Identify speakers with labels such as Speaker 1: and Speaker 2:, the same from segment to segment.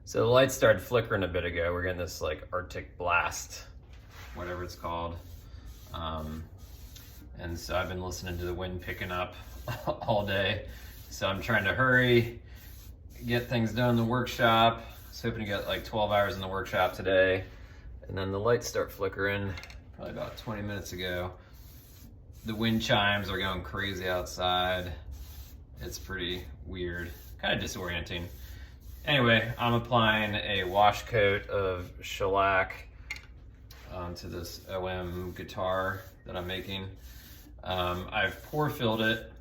Speaker 1: So the lights started flickering a bit ago. We're getting this like Arctic blast, whatever it's called. And so I've been listening to the wind picking up all day. So I'm trying to hurry, get things done in the workshop. I was hoping to get like 12 hours in the workshop today. And then the lights start flickering probably about 20 minutes ago. The wind chimes are going crazy outside. It's pretty weird, kind of disorienting. Anyway, I'm applying a wash coat of shellac onto this OM guitar that I'm making. I've pour filled it,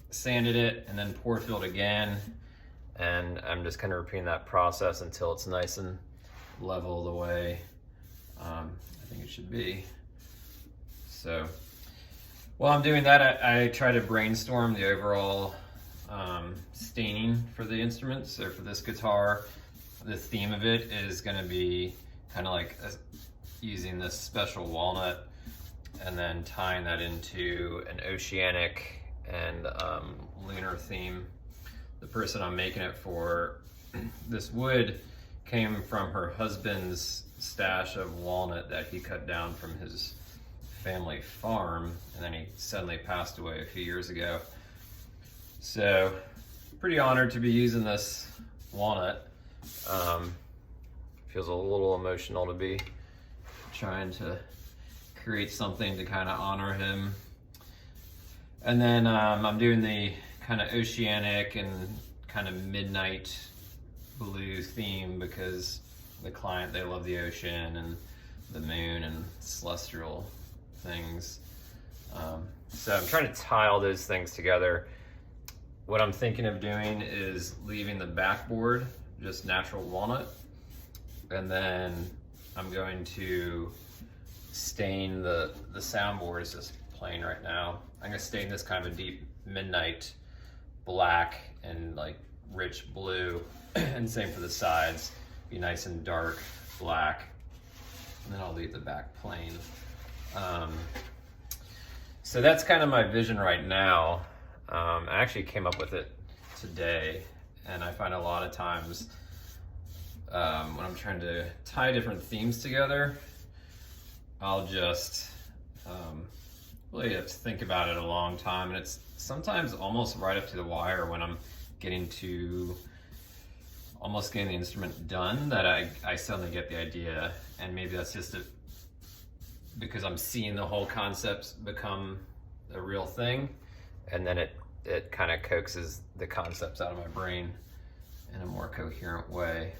Speaker 1: sanded it, and then pour filled again. And I'm just kind of repeating that process until it's nice and level the way I think it should be. So while I'm doing that, I try to brainstorm the overall staining for the instruments. So for this guitar, the theme of it is going to be kind of like using this special walnut and then tying that into an oceanic and lunar theme. The person I'm making it for, this wood came from her husband's stash of walnut that he cut down from his family farm, and then he suddenly passed away a few years ago. So pretty honored to be using this walnut. Feels a little emotional to be trying to create something to kind of honor him. And then I'm doing the kind of oceanic and kind of midnight blue theme because the client, they love the ocean and the moon and celestial things. So I'm trying to tie all those things together. What I'm thinking of doing is leaving the backboard just natural walnut, and then I'm going to stain the soundboard. Is just plain right now. I'm gonna stain this kind of a deep midnight black and like rich blue, and same for the sides, be nice and dark black, and then I'll leave the back plain. So that's kind of my vision right now. I actually came up with it today, and I find a lot of times when I'm trying to tie different themes together, I'll just really have to think about it a long time, and it's sometimes almost right up to the wire when I'm almost getting the instrument done that I suddenly get the idea, and maybe that's just because I'm seeing the whole concept become a real thing, and then it kind of coaxes the concepts out of my brain in a more coherent way.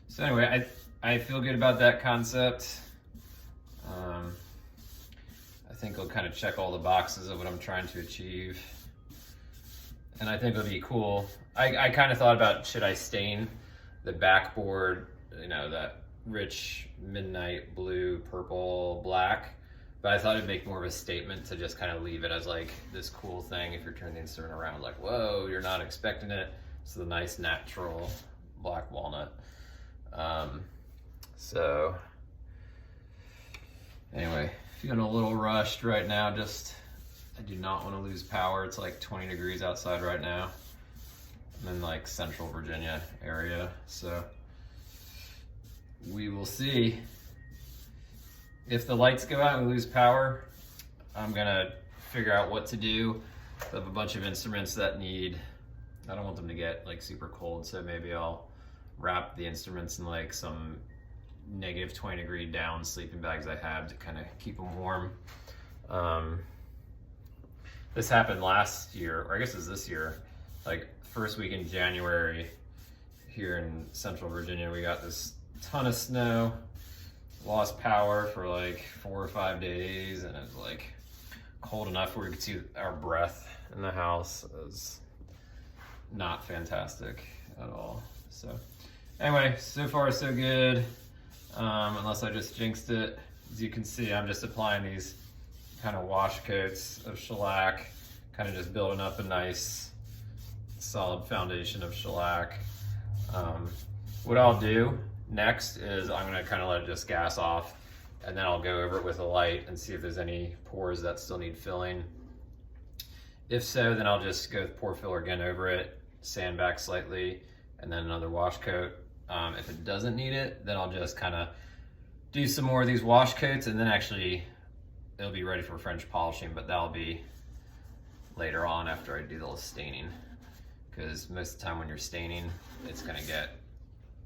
Speaker 1: So anyway, I feel good about that concept. I think it'll kind of check all the boxes of what I'm trying to achieve. And I think it'll be cool. I kind of thought about, should I stain the backboard, that rich midnight blue, purple, black, but I thought it'd make more of a statement to just kind of leave it as like this cool thing if you're turning the instrument around, like, whoa, you're not expecting it. It's the nice natural black walnut. So anyway, feeling a little rushed right now. I do not want to lose power. It's like 20 degrees outside right now. I'm in like Central Virginia area, so we will see. If the lights go out and we lose power, I'm gonna figure out what to do. I have a bunch of instruments that I don't want them to get like super cold, so maybe I'll wrap the instruments in like some negative 20 degree down sleeping bags I have to kind of keep them warm. This happened last year, or I guess it was this year, like first week in January here in Central Virginia, we got this ton of snow, lost power for like 4 or 5 days, and it was like cold enough where we could see our breath in the house. It was not fantastic at all. So anyway, so far so good, unless I just jinxed it. As you can see, I'm just applying these kind of wash coats of shellac, kind of just building up a nice solid foundation of shellac. What I'll do next is I'm gonna kind of let it just gas off, and then I'll go over it with a light and see if there's any pores that still need filling. If so, then I'll just go with pour filler again over it sand back slightly, and then another wash coat. If it doesn't need it, then I'll just kind of do some more of these wash coats, and then actually it'll be ready for French polishing, but that'll be later on after I do the staining, because most of the time when you're staining, it's gonna get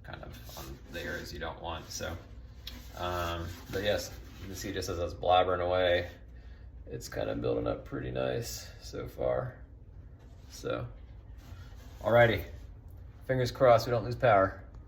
Speaker 1: kind of on the areas you don't want. So, but yes, you can see just as I was blabbering away, it's kind of building up pretty nice so far. So, alrighty, fingers crossed we don't lose power.